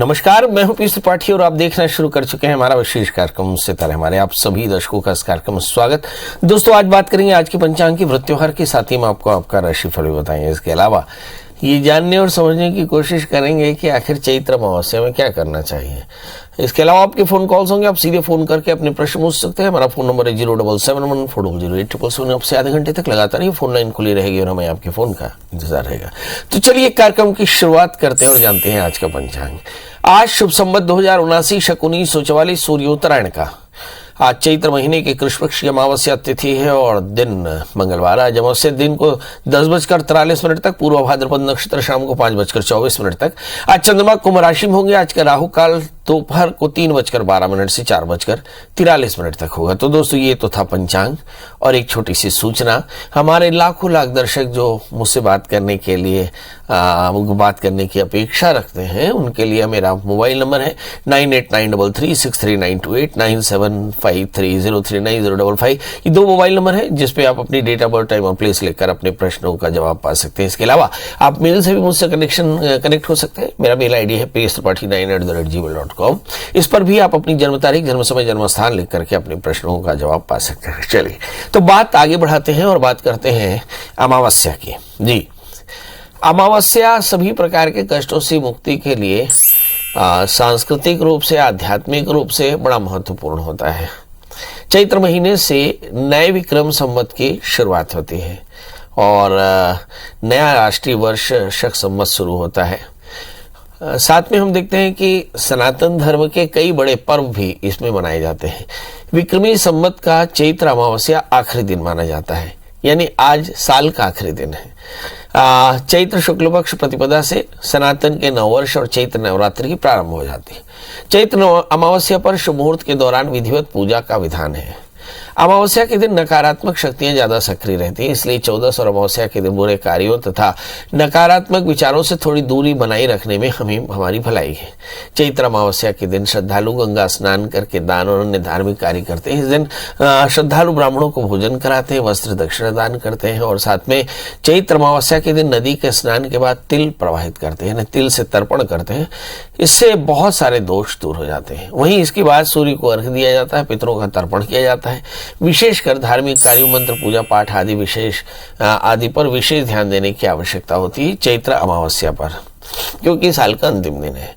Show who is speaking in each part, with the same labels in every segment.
Speaker 1: नमस्कार, मैं हूं पीयूष त्रिपाठी और आप देखना शुरू कर चुके हैं हमारा विशेष कार्यक्रम सितारे। हमारे आप सभी दर्शकों का इस कार्यक्रम में स्वागत। दोस्तों, आज बात करेंगे आज की पंचांग की व्रत त्योहार के साथ ही में आपको आपका राशिफल भी बताएंगे। इसके अलावा ये जानने और समझने की कोशिश करेंगे कि आखिर चैत्र अमावस्या में क्या करना चाहिए। इसके अलावा आपके फोन कॉल्स होंगे, आप सीधे फोन करके अपने प्रश्न पूछ सकते हैं। हमारा फोन नंबर है 07714008877। आपसे आधे घंटे तक लगातार ये फोन लाइन खुली रहेगी और हमें आपके फोन का इंतजार रहेगा। तो चलिए कार्यक्रम की शुरुआत करते हैं और जानते हैं आज का पंचांग। आज शुभ संवत 2079 शक 1944 सूर्योत्तरायण का आज चैत्र महीने के कृष्ण पक्ष की अमावस्या तिथि है और दिन मंगलवार। आज अमावस्या दिन को 10:43 तक, पूर्व भाद्रपद नक्षत्र शाम को 5:24 तक। आज चंद्रमा कुंभ राशि में होंगे। आज का राहु काल दोपहर को 3:12 से 4:43 तक होगा। तो दोस्तों, ये तो था पंचांग। और एक छोटी सी सूचना, हमारे लाखों लाख दर्शक जो मुझसे बात करने के लिए बात करने की अपेक्षा रखते हैं, उनके लिए मेरा मोबाइल नंबर है 9893363928 9753039055। ये दो मोबाइल नंबर है जिसपे आप अपनी डेट ऑफ बर्थ, टाइम और प्लेस लेकर अपने प्रश्नों का जवाब पा सकते हैं। इसके अलावा आप मेल से भी मुझसे कनेक्ट हो सकते हैं। मेरा मेल आईडी है piyushtripathi9@gmail.com। इस पर भी आप अपनी जन्म तारीख, जन्म समय, जन्म स्थान लिख करके अपने प्रश्नों का जवाब पा सकते हैं। चलिए, तो बात आगे बढ़ाते हैं और बात करते हैं अमावस्या की। जी, अमावस्या सभी प्रकार के कष्टों से मुक्ति के लिए सांस्कृतिक रूप से, आध्यात्मिक रूप से बड़ा महत्वपूर्ण होता है। चैत्र महीने से नए विक्रम संवत की शुरुआत होती है और नया राष्ट्रीय वर्ष शक संवत शुरू होता है। साथ में हम देखते हैं कि सनातन धर्म के कई बड़े पर्व भी इसमें मनाए जाते हैं। विक्रमी संवत का चैत्र अमावस्या आखिरी दिन माना जाता है, यानी आज साल का आखिरी दिन है। चैत्र शुक्ल पक्ष प्रतिपदा से सनातन के नववर्ष और चैत्र नवरात्रि की प्रारंभ हो जाती है। चैत्र अमावस्या पर शुभ मुहूर्त के दौरान विधिवत पूजा का विधान है। अमावस्या के दिन नकारात्मक शक्तियां ज्यादा सक्रिय रहती हैं, इसलिए 14 और अमावस्या के दिन बुरे कार्यों तथा नकारात्मक विचारों से थोड़ी दूरी बनाए रखने में हमारी भलाई है। चैत्र अमावस्या के दिन श्रद्धालु गंगा स्नान करके दान और अन्य धार्मिक कार्य करते हैं। इस दिन श्रद्धालु ब्राह्मणों को भोजन कराते हैं, वस्त्र दक्षिणा दान करते हैं और साथ में चैत्र अमावस्या के दिन नदी के स्नान के बाद तिल प्रवाहित करते हैं, तिल से तर्पण करते हैं। इससे बहुत सारे दोष दूर हो जाते हैं। वहीं इसके बाद सूर्य को अर्घ्य दिया जाता है, पितरों का तर्पण किया जाता है। विशेषकर धार्मिक कार्यों, मंत्र पूजा पाठ आदि पर विशेष ध्यान देने की आवश्यकता होती है चैत्र अमावस्या पर, क्योंकि साल का अंतिम दिन है।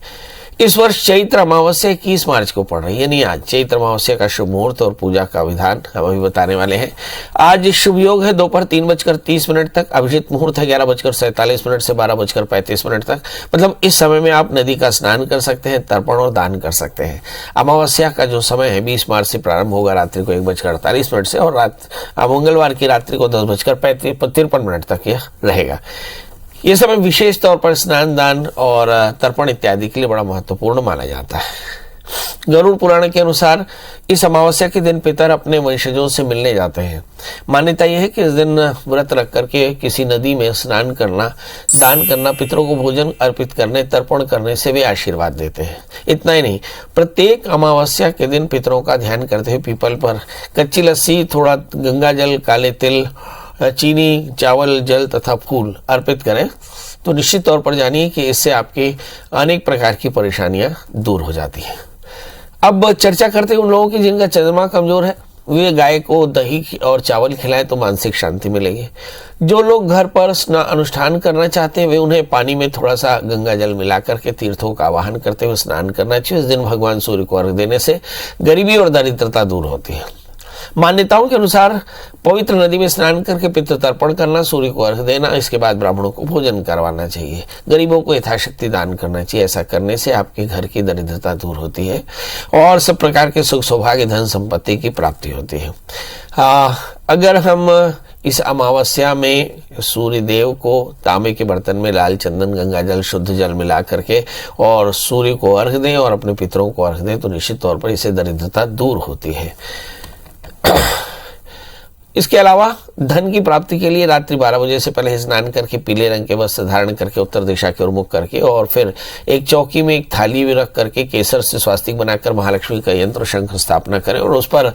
Speaker 1: इस वर्ष चैत्र अमावस्या 21 मार्च को पड़ रही है, यानी आज चैत्र अमावस्या का शुभ मुहूर्त और पूजा का विधान हम अभी बताने वाले हैं। आज शुभ योग है दोपहर 3:30 तक, अभिजित मुहूर्त है 11:47 से 12:35 तक। मतलब इस समय में आप नदी का स्नान कर सकते हैं, तर्पण और दान कर सकते हैं। अमावस्या का जो समय है 20 मार्च से प्रारंभ होगा रात्रि को 1:48 से और मंगलवार की रात्रि को 10:53 तक यह रहेगा। यह समय विशेष तौर पर स्नान, दान और तर्पण इत्यादि के लिए बड़ा महत्वपूर्ण माना जाता है। गरुड़ पुराण के अनुसार इस अमावस्या के दिन पितर अपने वंशजों से मिलने जाते हैं। मान्यता यह है कि इस दिन व्रत रख करके किसी नदी में स्नान करना, दान करना, पितरों को भोजन अर्पित करने, तर्पण करने से वे आशीर्वाद देते हैं। इतना ही नहीं, प्रत्येक अमावस्या के दिन पितरों का ध्यान करते हुए पीपल पर कच्ची लस्सी, थोड़ा गंगा जल, काले तिल, चीनी, चावल, जल तथा फूल अर्पित करें तो निश्चित तौर पर जानिए कि इससे आपकी अनेक प्रकार की परेशानियां दूर हो जाती हैं। अब चर्चा करते हैं उन लोगों की जिनका चंद्रमा कमजोर है। वे गाय को दही और चावल खिलाएं तो मानसिक शांति मिलेगी। जो लोग घर पर अनुष्ठान करना चाहते हैं वे उन्हें पानी में थोड़ा सा गंगा जल मिला करके तीर्थों का आवाहन करते हुए स्नान करना चाहिए। इस दिन भगवान सूर्य को अर्घ्य देने से गरीबी और दरिद्रता दूर होती है। मान्यताओं के अनुसार पवित्र नदी में स्नान करके पितृ तर्पण करना, सूर्य को अर्घ्य देना, इसके बाद ब्राह्मणों को भोजन करवाना चाहिए। गरीबों को यथाशक्ति दान करना चाहिए। ऐसा करने से आपके घर की दरिद्रता दूर होती है और सब प्रकार के सुख, सौभाग्य, धन संपत्ति की प्राप्ति होती है। अगर हम इस अमावस्या में सूर्य देव को तांबे के बर्तन में लाल चंदन, गंगा जल, शुद्ध जल मिला करके और सूर्य को अर्घ्य दें और अपने पितरों को अर्घ्य दें तो निश्चित तौर पर इससे दरिद्रता दूर होती है। इसके अलावा धन की प्राप्ति के लिए रात्रि 12 बजे से पहले स्नान करके पीले रंग के वस्त्र धारण करके उत्तर दिशा की ओर मुख करके और फिर एक चौकी में एक थाली भी रख करके केसर से स्वास्तिक बनाकर महालक्ष्मी का यंत्र शंख स्थापना करें और उस पर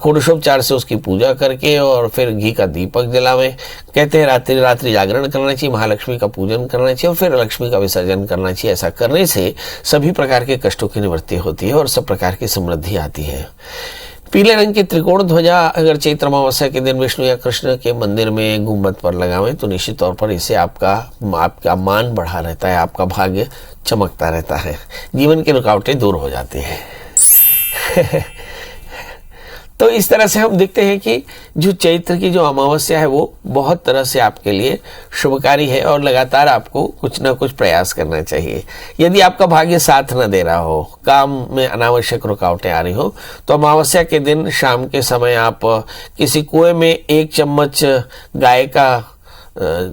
Speaker 1: षोडशोपचार से उसकी पूजा करके और फिर घी का दीपक जलावें। कहते हैं रात्रि रात्रि जागरण करना चाहिए, महालक्ष्मी का पूजन करना चाहिए और फिर लक्ष्मी का विसर्जन करना चाहिए। ऐसा करने से सभी प्रकार के कष्टों की निवृत्ति होती है और सब प्रकार की समृद्धि आती है। पीले रंग की त्रिकोण ध्वजा अगर चैत्र अमावस्या के दिन विष्णु या कृष्ण के मंदिर में गुंबद पर लगावें तो निश्चित तौर पर इससे आपका मान बढ़ा रहता है, आपका भाग्य चमकता रहता है, जीवन की रुकावटें दूर हो जाती हैं। तो इस तरह से हम देखते हैं कि जो चैत्र की जो अमावस्या है वो बहुत तरह से आपके लिए शुभकारी है और लगातार आपको कुछ ना कुछ प्रयास करना चाहिए। यदि आपका भाग्य साथ न दे रहा हो, काम में अनावश्यक रुकावटें आ रही हो, तो अमावस्या के दिन शाम के समय आप किसी कुएं में 1 चम्मच गाय का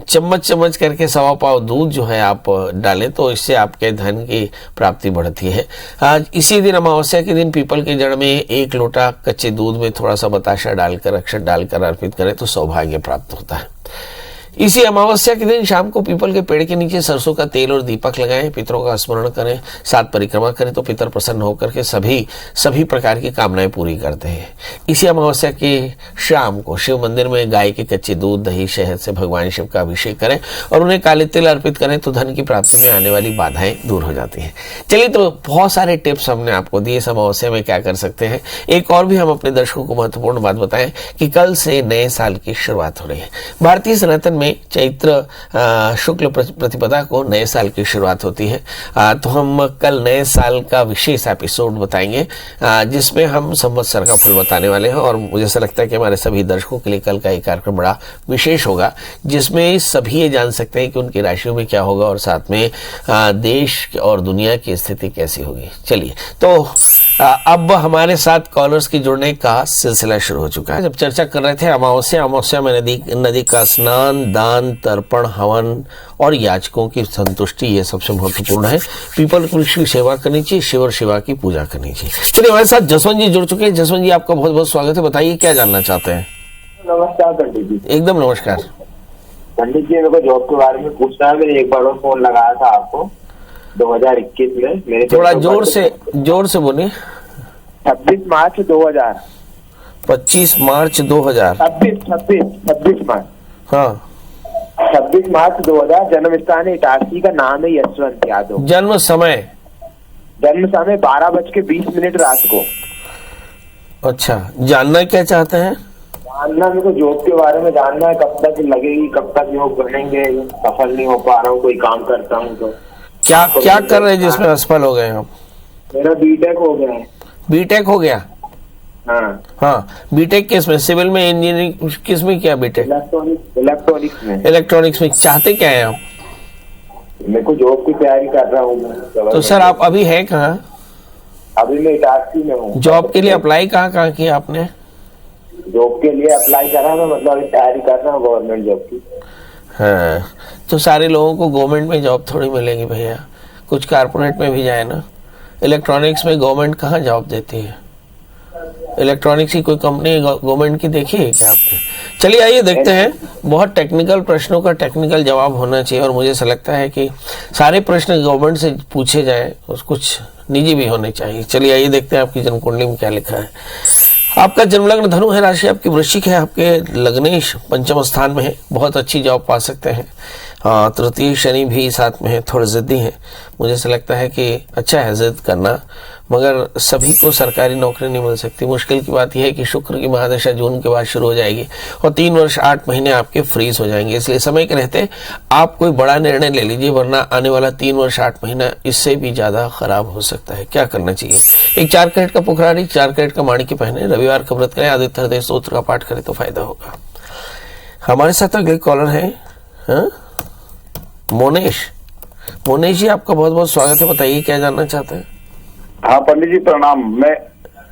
Speaker 1: चम्मच करके 1.25 पाव दूध जो है आप डालें तो इससे आपके धन की प्राप्ति बढ़ती है। आज इसी दिन अमावस्या के दिन पीपल के जड़ में 1 लोटा कच्चे दूध में थोड़ा सा बताशा डालकर अक्षत डालकर अर्पित करें तो सौभाग्य प्राप्त होता है। इसी अमावस्या के दिन शाम को पीपल के पेड़ के नीचे सरसों का तेल और दीपक लगाएं, पितरों का स्मरण करें, 7 परिक्रमा करें तो पितर प्रसन्न होकर के सभी प्रकार की कामनाएं पूरी करते हैं। इसी अमावस्या की शाम को शिव मंदिर में गाय के कच्चे दूध दही शहद से भगवान शिव का अभिषेक करें और उन्हें काले तिल अर्पित करें तो धन की प्राप्ति में आने वाली बाधाएं दूर हो जाती है। चलिए, तो बहुत सारे टिप्स हमने आपको दिए इस अमावस्या में क्या कर सकते हैं। एक और भी हम अपने दर्शकों को महत्वपूर्ण बात बताएं कि कल से नए साल की शुरुआत हो रही है। भारतीय सनातन में चैत्र शुक्ल प्रतिपदा को नए साल की शुरुआत होती है। तो हम कल नए साल का विशेष एपिसोड बताएंगे जिसमें हम संवत्सर का फल बताने वाले हैं और मुझे ऐसा लगता है कि हमारे सभी दर्शकों के लिए कल का ये कार्यक्रम बड़ा विशेष होगा जिसमें सभी ये जान सकते हैं कि उनकी राशियों में क्या होगा और साथ में देश और दुनिया की स्थिति कैसी होगी। चलिए, तो अब हमारे साथ कॉलर्स की जुड़ने का सिलसिला शुरू हो चुका है। जब चर्चा कर रहे थे अमावस्या में नदी का स्नान, दान, तर्पण, हवन और याचकों की संतुष्टि ये सबसे महत्वपूर्ण है। पीपल वृक्ष की सेवा करनी चाहिए, शिव और शिवा की पूजा करनी चाहिए। चलिए, हमारे साथ जसवंत जी जुड़ चुके हैं। जसवंत जी, आपका बहुत बहुत स्वागत है। बताइए क्या जानना चाहते हैं।
Speaker 2: नमस्कार पंडित जी।
Speaker 1: एकदम नमस्कार
Speaker 2: पंडित जी, मेरे को जॉब के बारे में पूछना है। मैंने एक बार और फोन लगाया था आपको 2021 में। मेरे
Speaker 1: थोड़ा जोर से बोलिए।
Speaker 2: 26 मार्च 2000।
Speaker 1: 25 मार्च 2000।
Speaker 2: 26 मार्च।
Speaker 1: हाँ,
Speaker 2: 26 मार्च 2000। जन्म स्थान इटारसी का नाम है यशवंत यादव।
Speaker 1: जन्म समय
Speaker 2: 12:20 रात को।
Speaker 1: अच्छा, जानना क्या चाहते हैं?
Speaker 2: जानना मेरे को जॉब के बारे में जानना है, कब तक लगेगी, कब तक योग बनेंगे। सफल नहीं हो पा रहा हूँ, कोई काम करता हूँ तो।
Speaker 1: क्या कर रहे हैं जिसमें असफल हो गए आप?
Speaker 2: मेरा बीटेक हो गया है।
Speaker 1: बीटेक हो गया?
Speaker 2: हाँ,
Speaker 1: बीटेक किस में? सिविल में, इंजीनियरिंग, किस में किया बीटेक?
Speaker 2: इलेक्ट्रॉनिक्स में।
Speaker 1: इलेक्ट्रॉनिक्स में। चाहते क्या है आप?
Speaker 2: मेरे को जॉब की तैयारी कर रहा हूँ।
Speaker 1: तो सर, आप अभी है कहाँ?
Speaker 2: अभी मैं इटारसी में हूँ।
Speaker 1: जॉब के लिए अप्लाई कहाँ किया आपने?
Speaker 2: जॉब के लिए अप्लाई करा मैं, मतलब तैयारी कर रहा हूँ गवर्नमेंट जॉब की।
Speaker 1: हाँ, तो सारे लोगों को गवर्नमेंट में जॉब थोड़ी मिलेगी भैया, कुछ कारपोरेट में भी जाए ना। इलेक्ट्रॉनिक्स में गवर्नमेंट कहाँ जॉब देती है? इलेक्ट्रॉनिक्स की कोई कंपनी गवर्नमेंट की देखी है क्या आपने? चलिए, आइए देखते हैं। बहुत टेक्निकल प्रश्नों का टेक्निकल जवाब होना चाहिए और मुझे ऐसा लगता है कि सारे प्रश्न गवर्नमेंट से पूछे जाए और कुछ निजी भी होने चाहिए। चलिए, आइए देखते हैं आपकी जन्म कुंडली में क्या लिखा है। आपका जन्म लग्न धनु है, राशि आपकी वृश्चिक है, आपके लग्नेश पंचम स्थान में है, बहुत अच्छी जॉब पा सकते हैं। तृतीय शनि भी साथ में है, थोड़े जिद्दी हैं। मुझे ऐसा लगता है कि अच्छा है जिद करना, मगर सभी को सरकारी नौकरी नहीं मिल सकती। मुश्किल की बात यह है कि शुक्र की महादशा जून के बाद शुरू हो जाएगी और 3 वर्ष 8 महीने आपके फ्रीज हो जाएंगे। इसलिए समय के रहते आप कोई बड़ा निर्णय ले लीजिए, वरना आने वाला 3 वर्ष 8 महीना इससे भी ज्यादा खराब हो सकता है। क्या करना चाहिए? एक 4 कैरेट का पुखराड़ी, 4 कैरेट का माणिक्य पहने, रविवार का व्रत करें, आदित्य हृदय स्तोत्र का पाठ करें तो फायदा होगा। हमारे साथ अगले कॉलर है मोनेश जी, आपका बहुत बहुत स्वागत है। बताइए क्या जानना चाहते हैं।
Speaker 3: हाँ पंडित जी प्रणाम।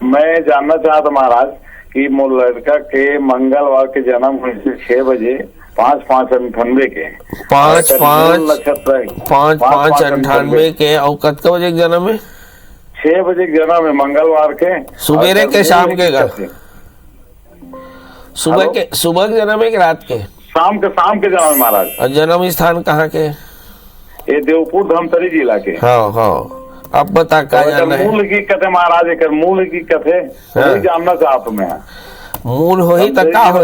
Speaker 3: मैं जानना चाहता महाराज कि मोर लड़का के मंगलवार के जन्म हुए 6 बजे 5/5/98 के
Speaker 1: 5/5/98 के और कतका बजे के जन्म है?
Speaker 3: 6 बजे के जन्म है मंगलवार के।
Speaker 1: सुबेरे के शाम के घर सुबह के जन्म है कि रात के?
Speaker 3: शाम के जन्म है महाराज।
Speaker 1: और जन्म स्थान कहाँ के?
Speaker 3: ये देवपुर धमतरी जिला के।
Speaker 1: हाँ हाँ, अब बता क्या जानना है?
Speaker 3: मूल की कथे महाराज, एक मूल की कथे जानना चाहता मैं।
Speaker 1: मूल हो ही तब का हो,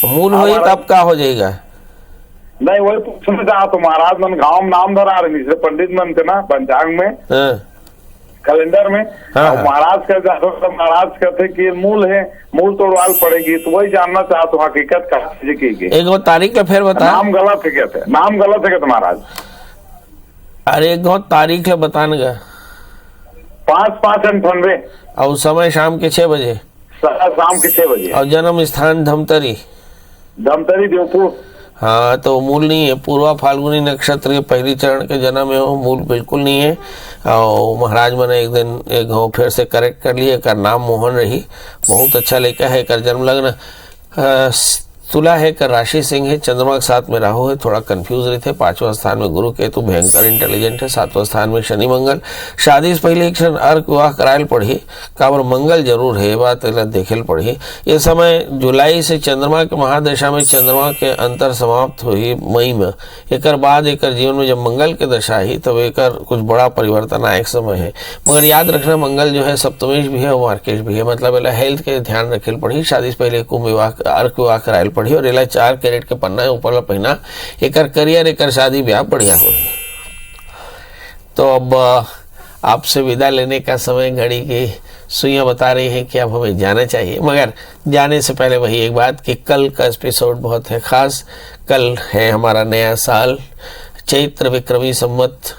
Speaker 1: मूल हो ही तब का हो जाएगा?
Speaker 3: नहीं वही पूछना चाहता महाराज, मन गाँव में नाम धरा रहे से पंडित मन के ना पंचांग में, कैलेंडर में। महाराज महाराज कहते कि मूल है, मूल तोड़वाल पड़ेगी, तो वही जानना चाहता हूँ हकीकत का की।
Speaker 1: एक वो तारीख का फिर बता।
Speaker 3: नाम गलत है कहते, नाम गलत है कहते महाराज।
Speaker 1: अरे एक तारीख है बताने का।
Speaker 3: 5/5/98।
Speaker 1: और समय शाम के 6 बजे।
Speaker 3: शाम के 6 बजे।
Speaker 1: और जन्म स्थान धमतरी
Speaker 3: देवपुर।
Speaker 1: हाँ, तो मूल नहीं है। पूर्वा फाल्गुनी नक्षत्र के पहली चरण के जन्म है वो, मूल बिल्कुल नहीं है। और महाराज मैंने एक दिन एक फिर से करेक्ट कर लिया, कर नाम मोहन रही, बहुत अच्छा लेकर है। कर जन्म लग्न तुला है, कर राशि सिंह है, चंद्रमा के साथ में राहु है, थोड़ा कंफ्यूज रहे थे। 5वां स्थान में गुरु केतु भयंकर इंटेलिजेंट है। 7वां स्थान में शनि मंगल। शादी से पहले एक क्षण अर्क विवाह करायल पढ़ी, काबर मंगल जरूर है, बात देखेल पढ़ी। ये समय जुलाई से चंद्रमा के महादशा में चंद्रमा के अंतर समाप्त हुई मई में। एक बाद एक जीवन में जब मंगल के दशा ही तब एक कुछ बड़ा परिवर्तन आए समय है। मगर याद रखना मंगल जो है सप्तमेश भी है और मार्केश भी है, मतलब हेल्थ के ध्यान रखेल पढ़ी। शादी से पहले कुंभ विवाह अर्क विवाह करायल पढ़ी और 4 कैरेट के पन्ना है ऊपर पहना। एक करियर एक शादी ब्याह बढ़िया हो। तो अब आपसे विदा लेने का समय, घड़ी की सुइयां बता रही हैं कि अब हमें जाना चाहिए। मगर जाने से पहले वही एक बात कि कल का एपिसोड बहुत है खास। कल है हमारा नया साल, चैत्र विक्रमी संवत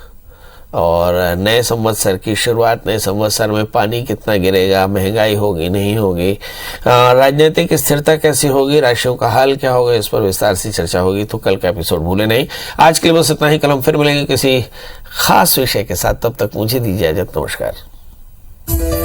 Speaker 1: और नए संवत्सर की शुरुआत। नए संवत्सर में पानी कितना गिरेगा, महंगाई होगी नहीं होगी, राजनीतिक स्थिरता कैसी होगी, राशियों का हाल क्या होगा, इस पर विस्तार से चर्चा होगी। तो कल का एपिसोड भूले नहीं। आज के लिए बस इतना ही। कल हम फिर मिलेंगे किसी खास विषय के साथ। तब तक मुझे दीजिए इजाजत। नमस्कार।